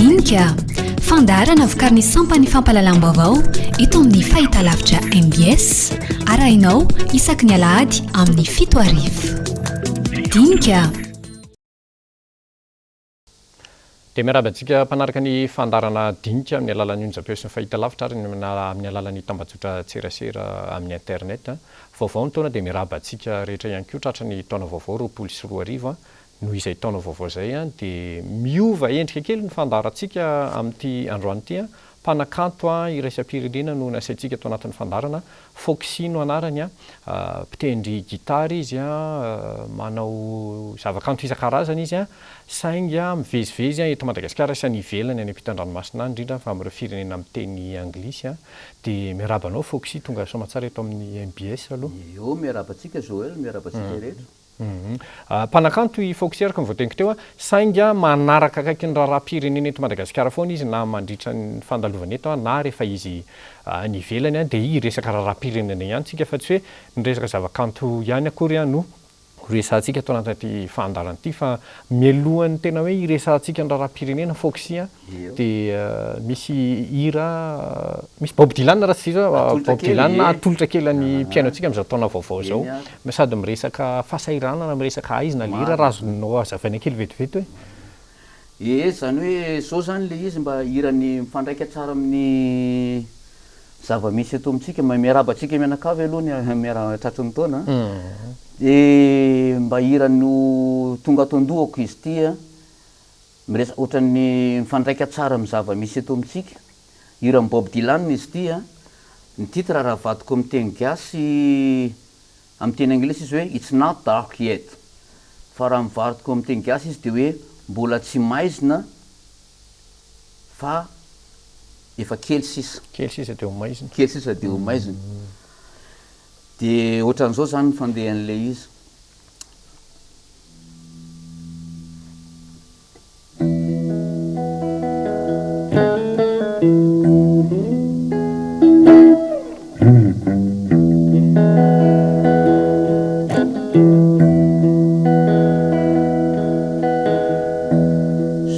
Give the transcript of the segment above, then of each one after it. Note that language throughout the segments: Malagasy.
Dinika, fandarana vokariny sampany fampalalam-baovao eto amin'ny fahitalavitra MBS arahinao isaky ny Alahady amin'ny 7 arivo. Dinika. Dia miarabantsika mpanaraka ny fandarana Dinika amin'ny alalan'ny onjam-peo sy ny fahitalavitra ary amin'ny alalan'ny tambazotra tserasera amin'ny internet. Vaovao ny taona dia miarabantsika rehetra ihany koa tratra ny taona vaovao 2024 noho izay taona vaovao izay dia miova endrika kely ny fandarantsika amin'ity androany ity. Mpanakanto iraisam-pirenena no nasaintsika tao anatin'ny fandarana. Foxy no anarany, mpitendry gitara izy, manao zavakanto isan-karazany izy, saingy mivezivezy eto Madagasikara sy any ivelany any ampitan-dranomasina indrindra fa amin'ireo firenena amin'ny teny anglisy. Dia miarabanao Foxy, tonga soamantsara eto amin'ny MBS aloha. Eo miarabantsika Joël, miarabantsika rehetra. Mpanakanto i Foxy araka ny voategniko teo, saingy manaraka akaiky ny raharaham-pirenena eto Madagasikara foana izy na mandritra ny fandalovana eto na rehefa izy any ivelany dia i resaka raharaham-pirenena ihany tsika fa tsy hoe ny resaka zavakanto ihany akory no resantsika tao anaty fandarana ity fa mialohan'ny tena hoe iresantsika ny raharaham-pirenena Foxy dia misy hira misy Bob Dylan raha tsy Bob Dylan atolotra kely ny mpiainontsika amin'izao taona vaovao zao sady miresaka fahasahiranana miresaka aizina le hira raha azonao hazavaina kely vetivety hoe zany hoe zao zany le izy mba hirany mifandraika tsara amin'ny zava-misy eto amintsika miarabantsika mianakavy aloha ny miara-tratry ny taona dia mba hirano tonga ato andohako izy ity miresaka ohatran'ny mifandraika tsara amin'ny zava-misy eto amintsika hiran'ny Bob Dylan izy ity ny titre raha vadiko amin'ny teny gasy amin'ny teny anglisy izy hoe It's not dark yet fa raha mivaritiko amin'ny teny gasy izy dia hoe mbola tsy maizina fa efa kely sisa dia ho maizina kely sisa dia ho maizina dia ohatran'izao zany ny fandehan'ilay izy.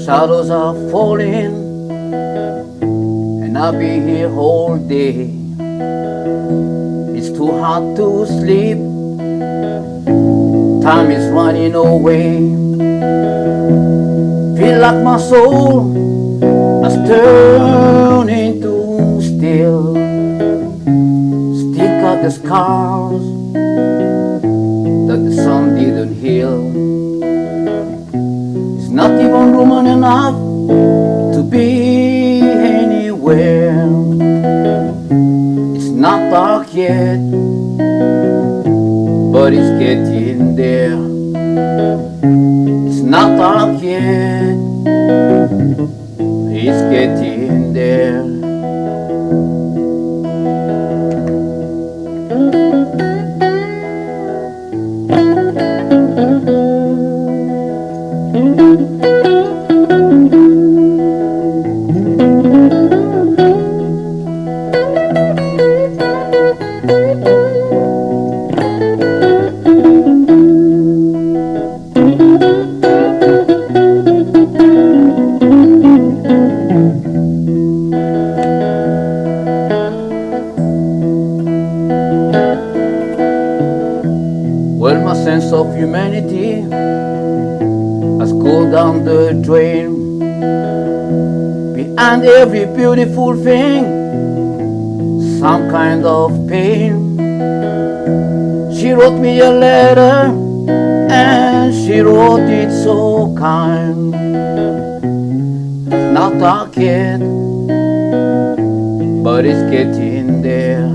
Shadows are falling and I'll be here all day. It's too hard to sleep. Time is running away. Feel like my soul has turned into steel. Stick out the scars that the sun didn't heal. It's not even room enough to be anywhere. It's not dark yet, but it's getting there. It's not dark yet, it's getting there. Well, my sense of humanity has gone down the drain. Behind every beautiful thing, some kind of pain. She wrote me a letter and she wrote it so kind. It's not dark yet, but it's getting there.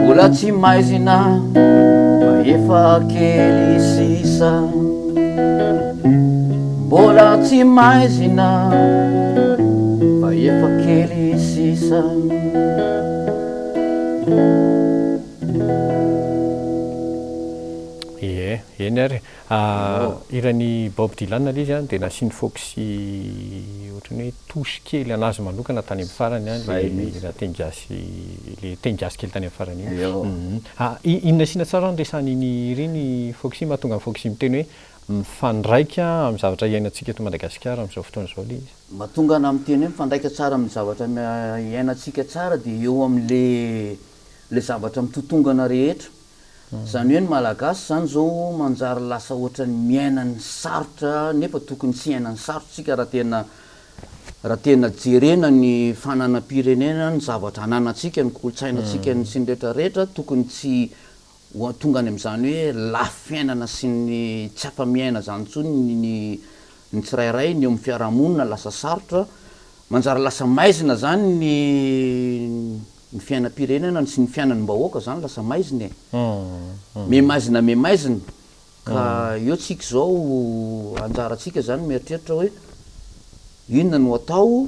Mbola tsy maizina fa efa kely sisa. Mbola tsy maizina fa efa kely sisa. Eny ary irany Bob Dylan izy dia nasiany Foxy ohatrany hoe tosy kely anazy manokana tany amin'ny farany le tengasy kely tany amin'ny farany iny. Inona sina tsara ny resan'iny ireny Foxy mahatonga ny Foxy miteny hoe mifandraika amin'ny zavatra iainantsika eto Madagasikara amin'izao fotoana izao le izy. Mahatonga ana amin'ny teny hoe mifandraika tsara amin'ny zavatra iainantsika tsara dia eo amin'le zavatra mitotongana rehetra. Zany hoe ny malagasy zany zao manjary lasa ohatran'ny miainany sarotra nefa tokony tsy iainany sarotra tsika raha tena jerena ny fananam-pirenena, ny zavatra ananantsika, ny kolotsainantsika ny sy ny rehetrarehetra tokony tsy tonga any amin'izany hoe lafy fiainana sy ny tsy afa-miaina zany intsony ny tsirairay ny eo amin'ny fiarahamonina lasa sarotra, manjary lasa maizina zany ny fiainam-pirenena sy ny fiainan'ny bahoaka zany lasa maizina memaizina ka eo tsika zao anjaratsika zany mieritreritra hoe inona no atao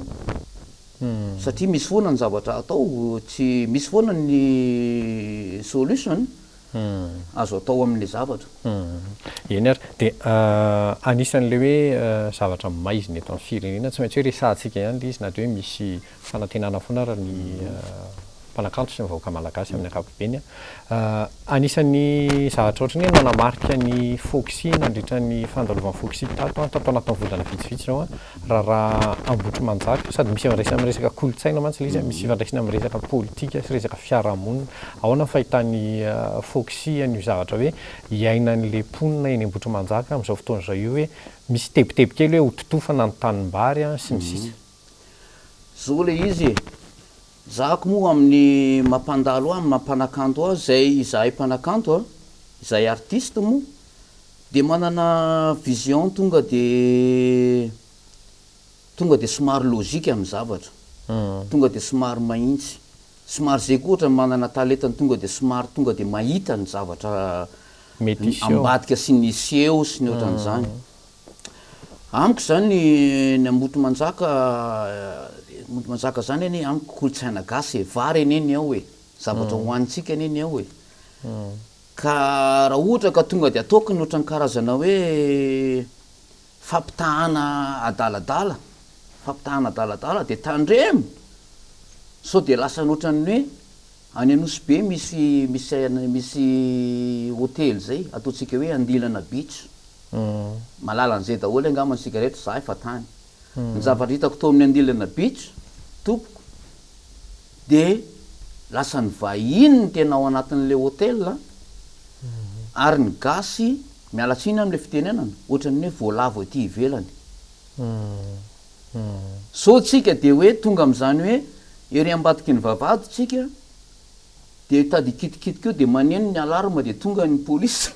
satria misy foana ny zavatra atao, tsy misy foana ny solution azo atao amin'le zavatra. Eny ary dia anisan'le hoe zavatra maizina eto amin'ny firenena tsy maintsy hoe resahantsika ihany le izy na dia hoe misy fanantenana foana raha ny mpanakanto sy ny vahoaka malagasy amin'ny ankapobeny. Anisan'ny zavatra ohatrany hoe manamarika ny foksy nandritra ny fandalovan'ny foksy tato anatin'ny volana vitsivitsy zao raha ambotry manjaka sady misy ifandraisana amin'ny resaka kolotsaina mantsy le izy, misy ifandraisana amin'ny resaka politika sy resaka fiarahamonina. Ahoana fahitany foksy an'io zavatra hoe iainan'le mponina eny ambotry manjaka amin'izao fotoana izao io hoe misy tebotebo kely hoe hototofana ny tanimbary sy ny sisa. Zao le izy zahako moa amin'ny mampandalo amin'ny mampanakanto zay izahay mpanakanto izahay artiste moa dia manana vision tonga dia somary logika amin'ny zavatra, tonga dia somary mahitsy, somary zay koa ohatra manana talentany tonga dia mahita ny zavatra ambadika sy ny seho sy ny ohatran'izany. Amiko zany ny ambotry manjaka zany eny amiko kolotsaina gasy vary eny ao hoe zavatra hoanitsika eny ao hoe ka raha ohatra ka tonga dia ataoko ny ohatran'ny karazana hoe fampitahana adaladala dia tandremo sao dia lasa ny ohatran'ny hoe any Anosy be misy hôtely zay ataontsika hoe Andilana Beach, malala an'izay daholo angamba ny sigaretra za efa tany. Ny zavatra hitako tao amin'ny Andilana Beach tompoko dia lasa ny vahiny ny tena ao anatin'le hôtel ary ny gasy mialatsiny amin'le fitenenana ohatran'ny hoe voalavo ety ivelany. So tsika dia hoe tonga amin'izany hoe ery ambadiky ny vavahady tsika dia tady kitikitika eo dia maneno ny alarma dia tonga ny polisy.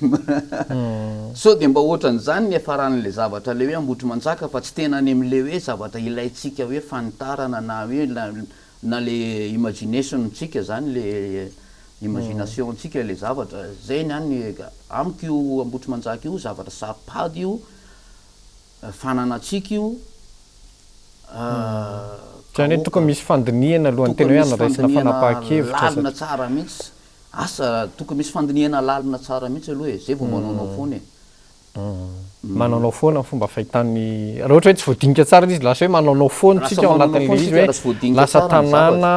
So dia mba ohatran'izany ny efaran'le zavatra le hoe ambotry manjaka fa tsy tena any amin'le hoe zavatra ilayntsika hoe fanitarana na hoe na le imagination-tsika zany le imagination-tsika le zavatra zay ny amiko io ambotry manjaka io zavatra sapady io fananatsika io. Zany hoe tokony misy fandiniana alohan'ny tena hoe anaraisana fanapahan-kevitra lalina tsara mihitsy asa tokony misy fandiniana lalina tsara mihitsy aloha zay vao manaonao foana manaonao foana fomba fahitany raha ohatra hoe tsy voadinika tsara izy lasa hoe manaonao foana tsika ao anatin'le izy hoe lasa tanàna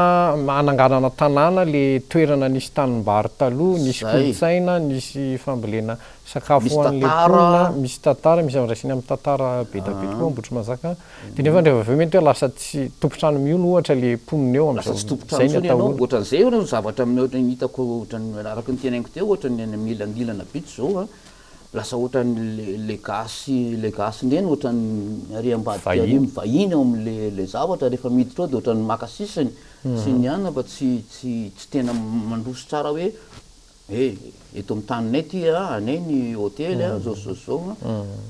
ananganana tanàna le toerana nisy tanimbary taloha, nisy kolotsaina, nisy fambolena sakafo hoan'le mponina, misy tantara, misy andraisana amin'ny tantara be da be tokoa ambotry manjaka dia nefa rehefa aveo mety hoe lasa tsy tompotrano miholo ohatra le mponina eo amin'izay ny atao ohatran'izay ohatran'ny zavatra amin'ny ohatran'ny hitako ohatran'ny araka ny tenainiko teo ohatran'ny amin'ny Andilana Beach zao lasa ohatran'ny le gasy ndreny ohatran'ny ary ambadika ary mivahiny ao amin'le zavatra rehefa miditra ao dia ohatran'ny makasisiny sy ny anona fa tsy tena mandroso tsara hoe eto amin'ny taninay ty anay ny hôtely zao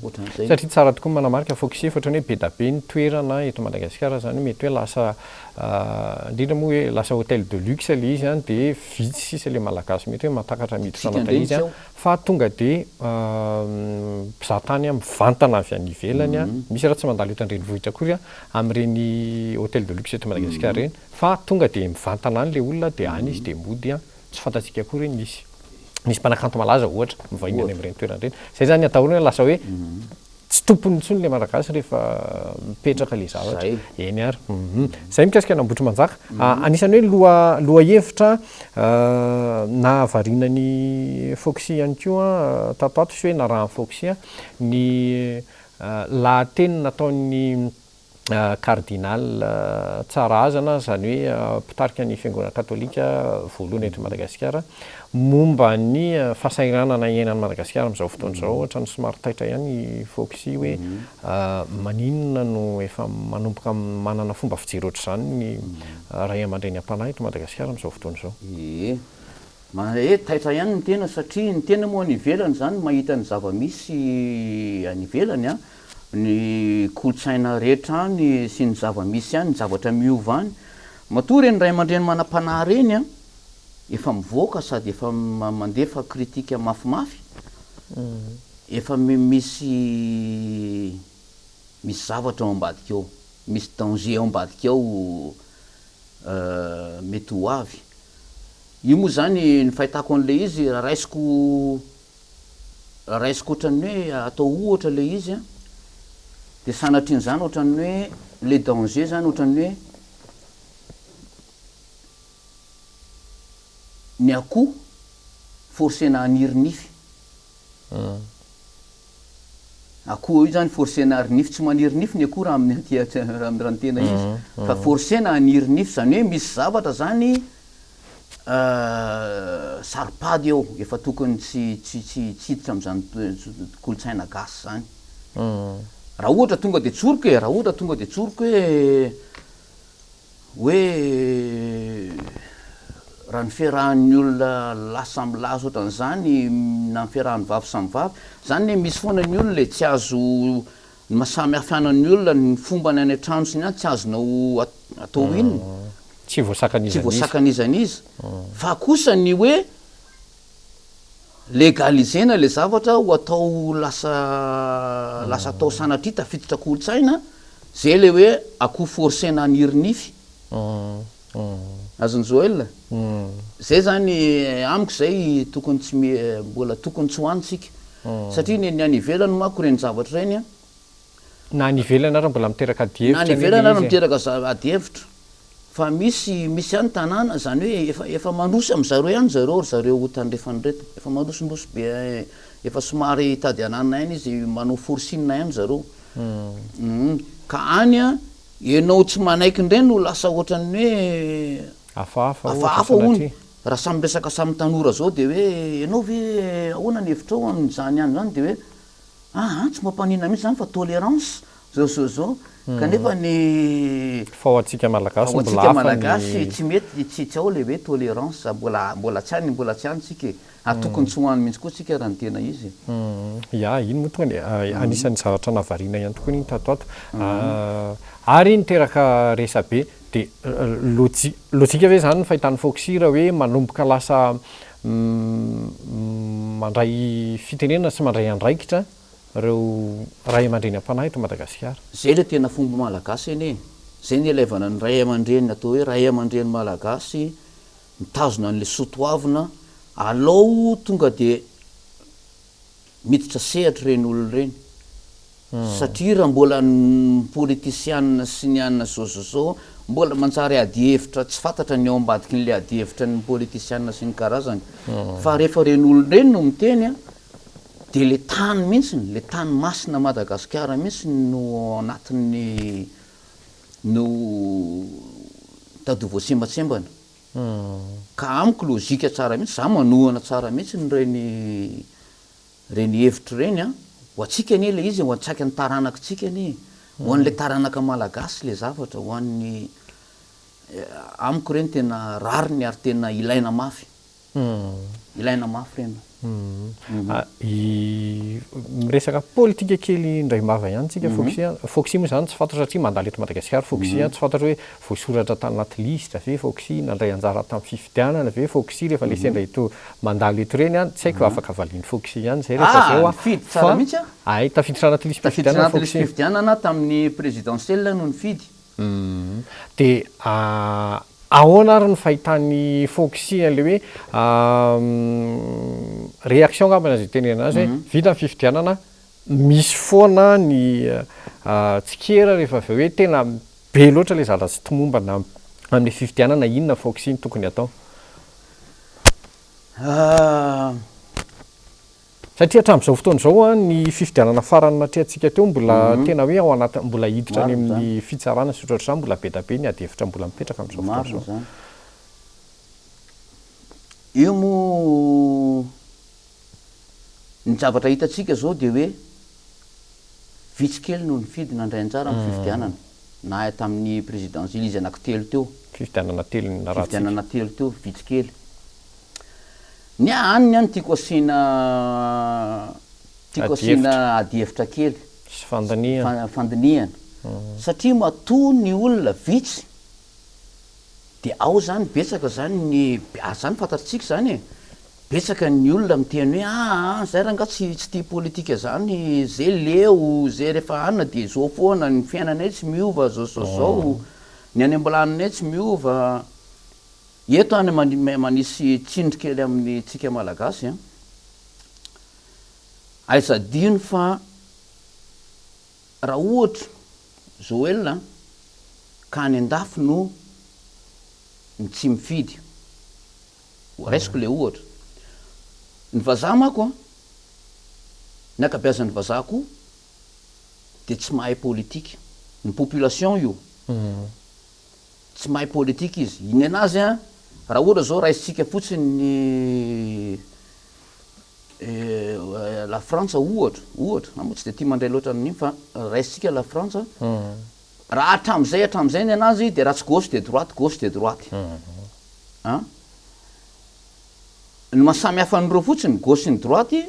ohatran'izay. Satria tsara tokoa manamarika foksy ohatran'ny hoe be da be ny toerana eto Madagasikara zany mety hoe lasa indrindra moa hoe lasa hôtel de luxe le izy dia vitsy sisa le malagasy mety hoe mahatakatra miditra sanatra izy fa tonga dia mpizahatany mivantana avy any ivelany misy raha tsy mandalo eto an-drenivohitra akory amin'ireny hôtel de luxe eto Madagasikara reny fa tonga dia mivantana any le olona dia any izy dia mody tsy fantatsika akory misy mpanakanto malaza ohatra mivahiny any amin'ireny toerana ireny. Zay zany atahorana lasa hoe tsy tompony ntsony le malagasy rehefa mipetraka le zavatra eny ary zay mikasika anambotry manjaka anisany hoe loha hevitra na avarinany foxy ihany koa tatoato sy hoe na raha foxy ny lahateny nataon'ny cardinal Tsarazana zany hoe mpitarika ny fiangonana katolika voalohany eto Madagasikara momba ny fahasairanana iainan'ny Madagasikara amin'izao fotoana izao ohatra ny somary taitra ihany foxy hoe maninona no efa manomboka manana fomba fijery ohatr'izany ny ray aman-dreny am-panahy eto Madagasikara amin'izao fotoana izao. Taitra ihany ny tena satria ny tena moa any ivelany zany mahita ny zava-misy any ivelany ny kolotsaina rehetra any sy ny zava-misy any ny zavatra miova any matory ny ray aman-dreny manam-panahy reny efa mivoaka sady efa mandefa kritika mafimafy efa misy zavatra ao ambadika ao misy danger ao ambadika ao mety ho avy io moa zany ny fahitako an'le izy raisiko ohatrany hoe atao ohatra le izy de sanatriny zany ohatrany hoe le danger zany ohatrany hoe ny akoho forcena anirinify akoho io zany forcena anirinify tsy manirinify ny akoho raha amin'ny tena izy fa forcena anirinify zany hoe misy zavatra zany saripady eo efa tokony tsy hiditra amin'izany kolotsaina gasy zany raha ohatra tonga de tsoriko hoe raha ny fiarahan'ny olona lahy samby lahy ohatran'izany na ny fiarahan'ny vavy samby vavy zany hoe misy foana ny olona le tsy azo ny mahasamy hafianan'ny olona ny fomba ny any an-trano sy ny any tsy azonao atao inona tsy voasakanizana izy fa kosa ny hoe legalisena le zavatra ho atao lasa atao sanatria tafiditra kolotsaina zay le hoe akoho forcena anirinify azony Joël zay zany amiko zay tokony tsy mbola tokony tsy hoanitsika satria ny any ivelany mako reny zavatra reny na any ivelany ary mbola miteraka na ny ivelany ary miteraka adi-hevitra fa misy any tanàna zany hoe efa manosy am'zareo ihany zareo tandrefany reto efa manosindosy be efa somary hitady anana ihany izy manao forsinina ihany zareo ka any ianao tsy manaiky indreny no lasa ohatrany hoe hafahafa ony raha samy resaka samy tanora zao de hoe ianao ve ahoana ny hevitra ao amin'izany ihany zany de hoe tsy mampanina mihitsy zany fa tolérance zao kanefa ny fahoantsika malagasy tsy mety tsy ao le hoe tolérance mbola tsy any tsika tokony tsy hoany mihitsy koa tsika raha ny tena izy iny moa tonga de anisan'ny zavatra navarina ihany tokoa iny tatoato ary niteraka resa be de lojika ve zany ny fahitan'ny foxy raha hoe manomboka lasa mandray fitenenana sy mandray andraikitra reo ray aman-dreny am-panahy eto Madagasikara zay le tena fomba malagasy eny zay ny ilaivana ny ray aman-dreny atao hoe ray aman-dreny malagasy mitazona an'le sotoavina alao tonga de miditra sehatra reny olona reny satria raha mbola ny politisianina sy ny anina zao mbola manjary adi-hevitra tsy fantatra ny ao ambadiky n'le adi-hevitra ny politisianina sy ny karazany fa rehefa reny olona reny no miteny de le tany mihitsiny le tany masina Madagasikara mihitsiny no anatin'ny no tadovo atsembasembana ka amiko lozika tsara mihitsy za manohana tsara mihitsy ny reny hevitra reny ho atsika anie le izy ho antsaika ny taranaka tsika anie ho an'le taranaka malagasy le zavatra ho an'ny amiko reny tena rariny ary tena ilaina mafy reny miresaka politika kely indray mava ihany tsika foxy moa zany tsy fantatra satria mandalo eto Madagasikara foxy tsy fantatra hoe voasoratra tany anaty listra ve foxy nandray anjara tamin'ny fifidianana ve foxy rehefa le sendra ito mandalo eto reny tsy haiko afaka valiany foxy ihany zay rehefa zao tafiditra anaty listra fifidianana tamin'ny présidentielle no nifidy de ahoana ary ny fahitany foxy an'le hoe réaction ngambana zay tenena azy hoe vita ny fifidianana misy foana ny tsikera rehefa avy hoe tena be loatra le zala sy tomombana amin'ny fifidianana inona foksiny tokony atao satria hatramin'izao fotoana izao a ny fifidianana farany natrehantsika teo mbola tena hoe ao anaty mbola hiditra any amin'ny fitsarana sy ohatr'izany mbola be da be ny adihevitra mbola mipetraka amin'izao fotoana izao. Io moa ny zavatra hitantsika zao dia hoe vitsy kely no nifidy nandray anjara amin'ny fifidianana na tamin'ny présidentielle izy anankitelo teo fifidianana telo na raha fifidianana telo teo vitsy kely ny aniny any tiako asiana adihevitra kely sy fandinihana satria matoa ny olona vitsy dia ao zany betsaka zany ny zany fantatritsika zany betsaka ny olona miteny hoe zay raha nga tsy tia politika zany zay leo zay rehefa anina dia zao foana ny fiainanay tsy miova zao ny any ambolananay tsy miova eto any manisy tsindrikely amin'ny tsika malagasy aizadino fa raha ohatra Joel ka any andafy no ny tsy mifidy raisiko le ohatra ny vazaha mako ny akabeazan'ny vazaha koa dia tsy mahay politika ny population io tsy mahay politika izy iny anazy raha ohatra zao raisitsika fotsiny la France ohatra na moa tsy dia tia mandray loatra amin'iny fa raisitsika la France raha hatramin'izay ny anazy dia raha tsy gauche de droite ny mahasamy hafa an'ireo fotsiny gauche ny droite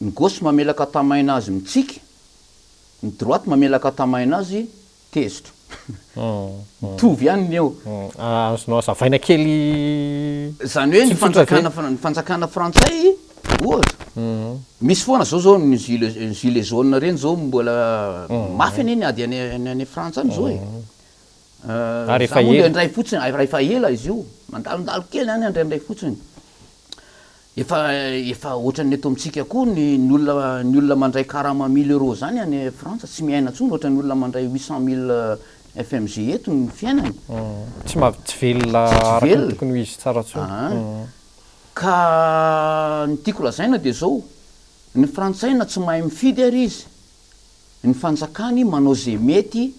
ny gauche mamelaka tamaina azy mitsika ny droite mamelaka tamaina azy tezitra mitovy ihany eo azonao azavaina kely zany hoe ny fanjakana frantsay ohatra misy foana zao ny gilet jaune reny zao mbola mafy aniny ady any Frantsa any zao ndray fotsiny rehefa ela izy io mandalondalo kely any andray fotsiny efa ohatran'ny eto amintsika koa ny olona mandray 40 000 € zany any Frantsa tsy miaina tsony ohatran'ny olona mandray 800 000 FMG eto ny fiainany tsy velona tokony ho izy tsara tsony ka ny tiako lazaina dia zao ny frantsaina tsy mahay mifidy ary izy ny fanjakany manao zay mety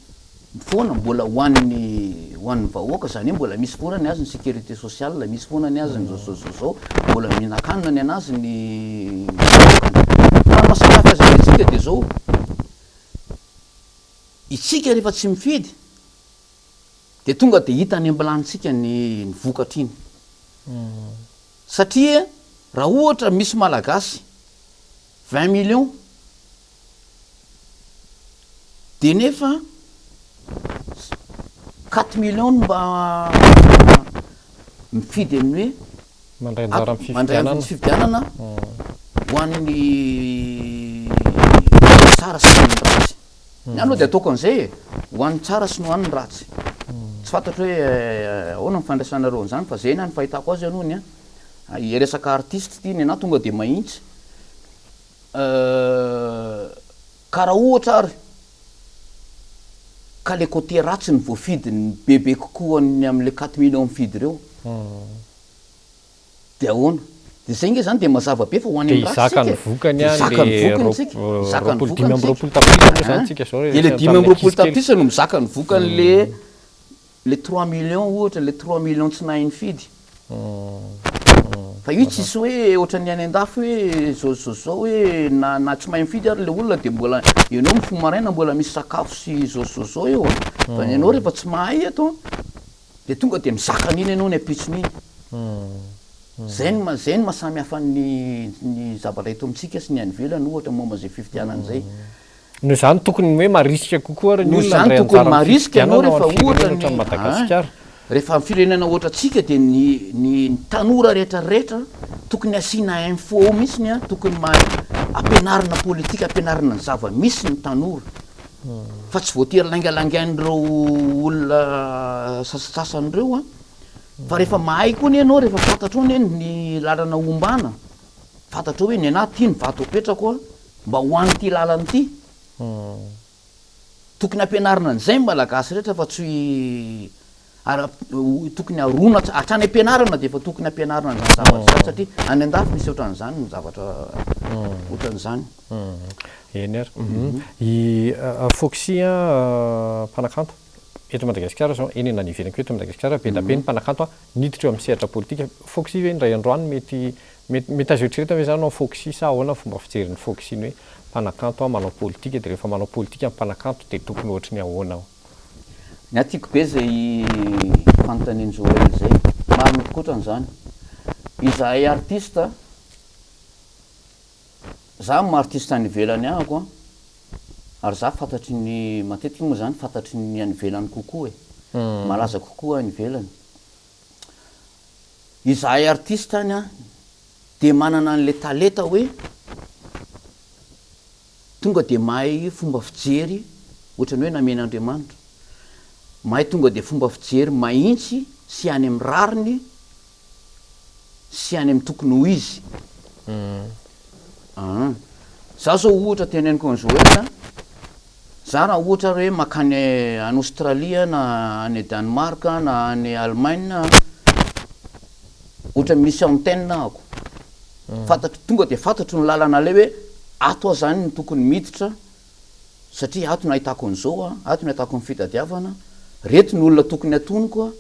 foana mbola hoan'ny vahoaka zany hoe mbola misy foana ny azy ny sécurité sociale misy foana ny azy ny zao mbola minakanina ny anazy ny fa masamihafa azy amintsika dia zao itsika rehefa tsy mifidy dia tonga dia hita any ambilanitsika ny vokatra iny satria raha ohatra misy malagasy 20 millions dia nefa 4 millions mba mifidy amin'ny hoe mandray anjara amin'ny fifidianana ho an'ny tsara sy ny ratsy ny aloha dia ataoko an'izay ho an'ny tsara sy ny ho an'ny ratsy tsy fantatro hoe ahoana ny fandraisanareo an'izany fa zay na ny fahitako azy alohany resaka artiste ty ny anahy tonga dia mahitsy ka raha ohatra ary ka le côté ratsy ny voafidy ny bebe kokoa ny amin'le 4 millions mifidy ireo dia ahoana dia zay nge zany dia mazava be fa ho any izakany vokany le 5 tapitrisa no mizaka ny vokany le 3 millions ohatra le 3 millions tsy nahay nifidy fa io tsisy hoe ohatrany any andafy hoe zao hoe na tsy mahay mifidy ary le olona dia mbola ianao mifo maraina mbola misy sakafo sy zao eo fa ianao rehefa tsy mahay eto dia tonga dia mizaka an'iny ianao ny apitsony iny zay ny mahasamy hafa ny zavatra eto amintsika sy ny any ivelany ohatra momba zay fifidianan'izay noho izany tokony hoe marisika kokoa ary ny olona zany tokony marisika ianao rehefa ohatra Madagasikara rehefa amin'ny firenena ohatra tsika dia ny tanora rehetrarehetra tokony asiana info mihitsy tokony ampianarina politika ampianarina ny zava-misy ny tanora fa tsy voatery langalangain'ireo olona sasasasan'ireo fa rehefa mahay koa ny ianao rehefa fantatra hoe ny lalana ombana fantatra hoe ny anahy ty ny vato apetrako mba ho an'ity lalanyity tokony ampianarina an'izay malagasy rehetra fa tsy tokony arona hatrany ampianarana de efa tokony ampianarana an'izany zavatra satria any an-dafy misy ohatran'izany ny zavatra ohatran'izany eny ary i foxy mpanakanto eto Madagasikara zao eny na nivelany ko eto Madagasikara be da be ny mpanakanto niditra eo amin'ny sehatra politika foxy hoe indray androany mety azo eritreretina hoe zany foxy sa ahoana fomba fijeriny foxy ny hoe mpanakanto manao politika de rehefa manao politika ny mpanakanto de tokony ohatry ny ahoana ao ny atiako be zay fanontaniany Joël zay marina tokoatran'izany izahay artista za artista any ivelany ahako ary za fantatry ny matetika moa zany fantatry ny any ivelany kokoa malaza kokoa any ivelany izahay artista any de manana an'le talenta hoe tonga de mahay fomba fijery ohatrany hoe namen'Andriamanitra mahay tonga de fomba fijery mahitsy sy any amin'ny rariny sy any amin'ny tokony ho izy za zao ohatra teneniko an'Joël za raha ohatra hoe makany any Australia na any Danemark na any Allemagne ohatra misy antenne ako fantatry tonga de fantatry ny lalana le hoe ato zany ny tokony miditra satria ato no ahitako an'izao ato no ahitako ny fitadiavana reto ny olona tokony atoniko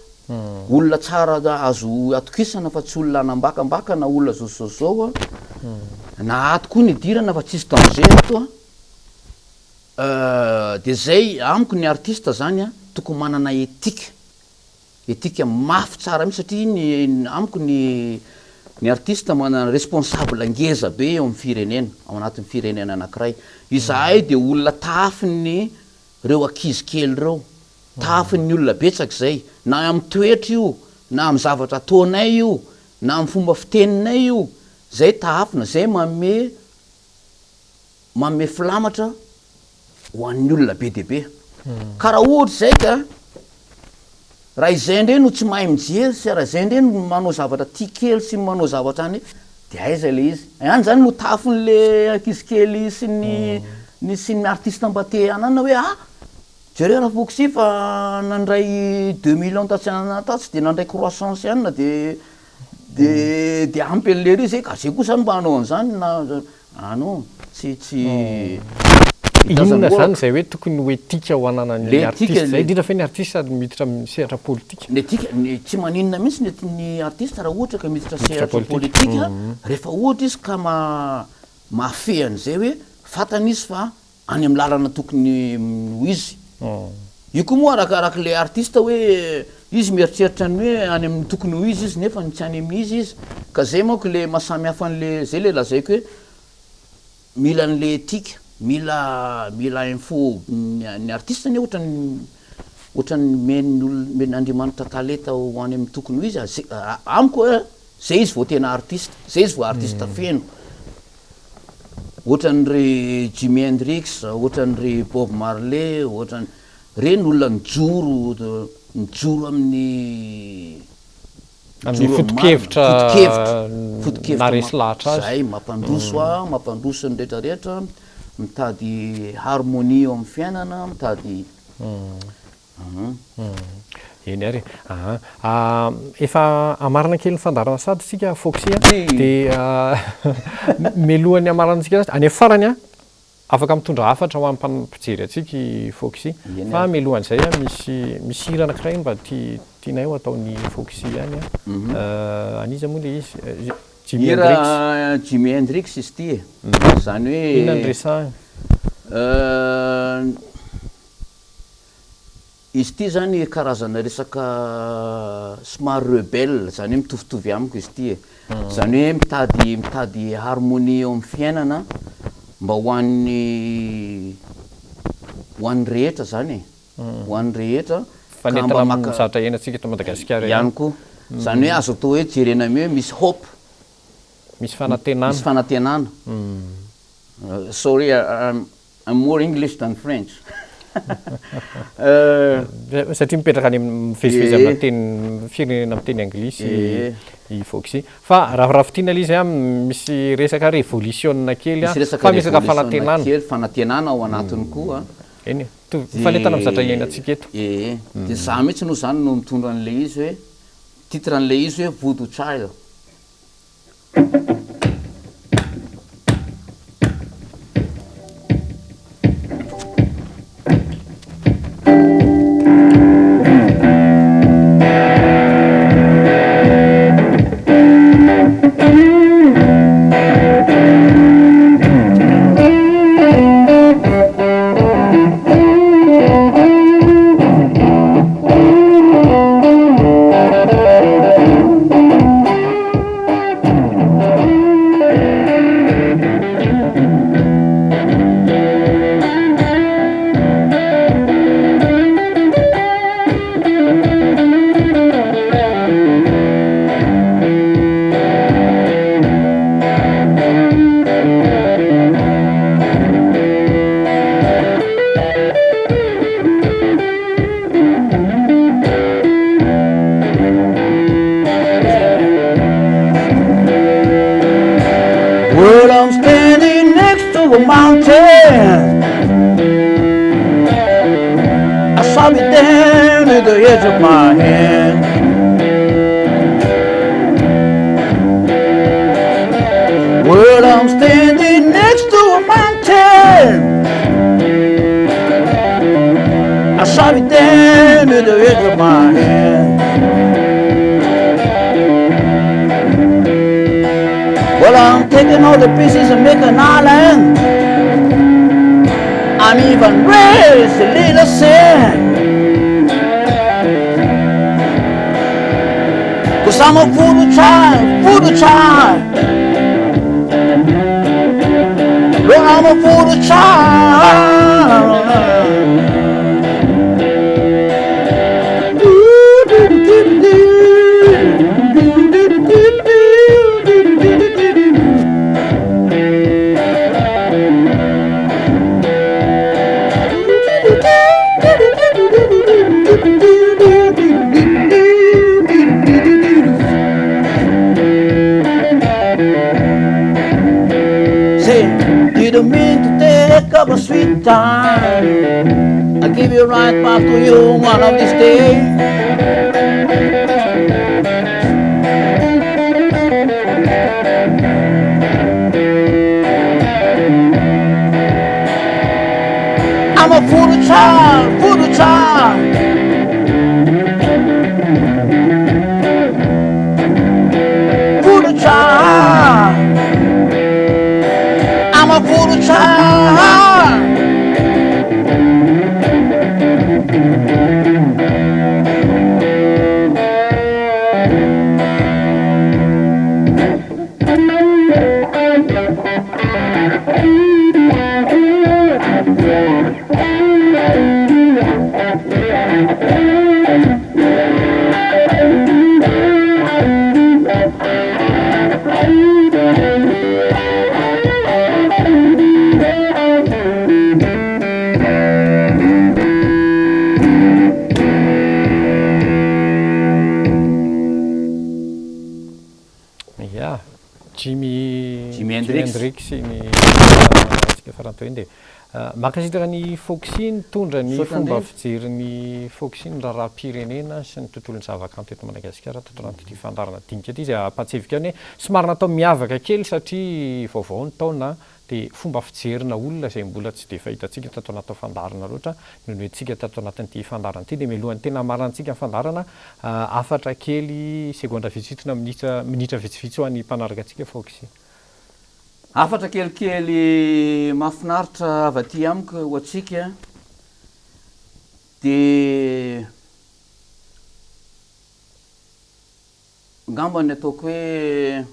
olona tsara azo atokisana fa tsy olona anambakambaka na olona zao na ato koa ny dirana fa tsisy danger ato de zay amiko ny artista zany tokony manana etika mafy tsara mihitsy satria ny amiko ny artista manana responsable ngeza be eo amin'ny firenena ao anatin'ny firenena anankiray izahay de olona tafiny reo ankizy kely reo tafin'ny olona betsaka zay na amin'ny toetra io na amin'ny zavatra ataonay io na amin'ny fomba fiteninay io zay tafina zay manome filamatra ho an'ny olona be deaibe ka raha ohatra zay ka raha izay indray no tsy mahay mijery sy raha izay indray no manao zavatra tia kely sy manao zavatra any de aiza le izy any zany no tafin'le ankizy kely sy ny artiste mba te anana hoe jereo raha foxy fa nandray 2 millions tatsy de nandray croissance ihany de ampy an'le zay ka zay kosa mba hanao an'izany na non tsy inona zany zay hoe tokony hoe tika ho anana ny artiste zay indrindra fe ny artiste sady miditra amin'ny sehatra politika ny tika tsy maninona mihitsy ny artiste raha ohatra ka miditra sehatra politika rehefa ohatra izy ka mafehany zay hoe fantany izy fa any amin'ny lalana tokony ho izy io koa moa arak'le artiste hoe izy mieritreritra ny hoe any amin'ny tokony ho izy nefa ny tsy any amin'izy izy ka zay manko le mahasamy hafa an'le zay le lazaiko hoe mila an'le tika mila info ny artiste ny ohatrany men'Andriamanitra talenta ho any amin'ny tokony ho izy amiko zay izy vao tena artiste zay izy vao artiste feno ohatran'ry Jimi Hendrix ohatran'ry Bob Marley ohatran reny olona mijoro amin'ny fotokevitra na resy lahatra zay mampandroso ny rehetrarehetra mitady harmonie eo amin'ny fiainana mitady eny ary efa amarana kely ny fandarana sady sika foxy de melohany amaranatsika any farany afaka mitondra hafatra ho amin'ny mpijery atsika foxy fa melohan'izay misy hira anankiray mba tianay ho ataony foxy any aniza moa le izy Jimi Hendrix izy ty zany hoe inona ny resahany izy ty zany karazana resaka somary rebelle zany hoe mitovitovy amiko izy ty zany hoe mitady harmonie eo amin'ny fiainana mba ho an'ny rehetra zany ho an'ny rehetra fanentana amin'ny zavatra iainantsika eto Madagasikara ihany koa zany hoe azo atao hoe jerena ame hoe misy hope misy fanantenana sorry I'm more English than French satria mipetraka any mivezivezy amina teny firenena amin'ny teny anglisy i Foxy fa raha fitiana ilay izy misy resaka révolution kely fa misy resaka fanantenana kely fanantenana ao anatiny koa eny fanentana amin'ny zatra iainantsika eto dia za mihitsy no zany no mitondra an'ilay izy hoe titre an'ilay izy hoe voodoo child. Taking all the pieces and make an island. I'm even raised a little sin. 'Cause I'm a voodoo child, voodoo child. Well, I'm a voodoo child. Didn't mean to take up a sweet time. I'll give you right back to you one of these days. I'm a voodoo child, voodoo child. Voodoo child. I'm a voodoo child. Jimi Hendrix ny tsika faranto eny dia makasitraka ny Foxy nitondra ny fomba fijeriny Foxy ny raharaham-pirenena sy ny tontolon'ny zavakanto eto Madagasikara tontolo ity fandarana dinika ity izay ampatsevika ny hoe somary natao miavaka kely satria vaovao ny taona dia fomba fijerina olona izay mbola tsy dia fahitantsika tato anaty fandarana loatra noho ny hoe tsika tato anatin'ity fandarana ity dia mialohan'ny tena marantsika ny fandarana afatra kely segondra vitsivitsy na minitra vitsivitsy ho an'ny mpanaraka antsika Foxy. Afatra kelikely mahafinaritra avy aty amiko ho antsika dia ngamba ny ataoko hoe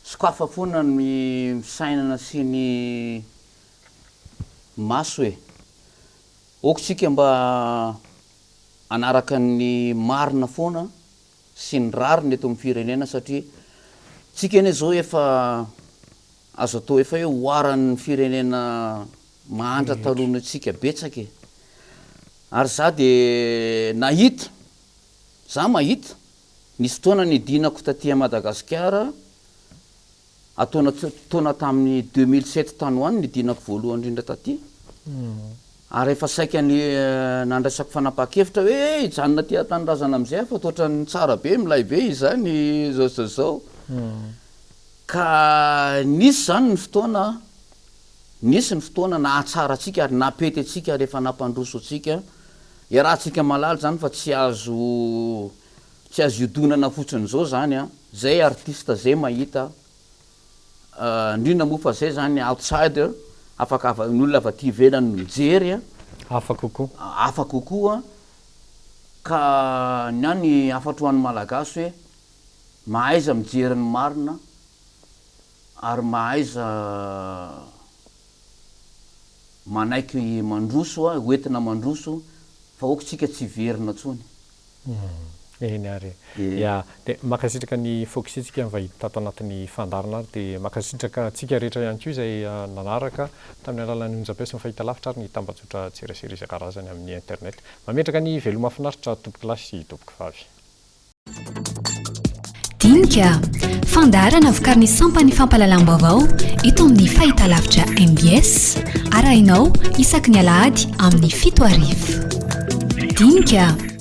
sokafa foana ny fisainana sy ny maso hoe okotsika mba anaraka ny marina foana sy ny rariny eto amin'ny firenena satria tsika eny zao efa azo atao efa hoe hoaran'ny firenena mahantra talohantsika betsaka ary za de nahita za mahita nisy fotoana ny dinako tatia Madagasikara ataona tamin'ny 2007 tany hoany ny dinako voalohany indrindra taty ary efa saika ny nandraisako fanapaha-kevitra hoe janona ty tanindrazana am'izay fa toatra ny tsara be milay be izany zao ka nisy zany ny fotoana nahatsara atsika ary napety atsika rehefa nampandroso atsika iarahantsika malala zany fa tsy azo iodonana fotsiny zao zany zay artiste zay mahita indrindra moa fa zay zany outsider afaka ny olona avy aty ivelany mijery afa kokoa ka niany afatro an'ny malagasy hoe mahaiza mijery ny marina ary mahaiza manaiky mandroso hoentina mandroso fa okotsika tsy verina tsony eny ary de makasitraka ny fokisitsika mivahiny tato anatin'ny fandarana ary de makasitraka tsika rehetra ihany koa izay nanaraka tamin'ny alalan'ny onjam-peo sy ny fahitalavitra ary ny tambajotra tserasera isan-karazany amin'ny internet mametraka ny veloma finaritra tompoko lahy sy tompoko vavy Dinika fandaharana vokariny sampany fampalalam-baovao eto amin'ny fahitalavitra MBS arahinao isaky ny Alahady amin'ny 7 arivo. Dinika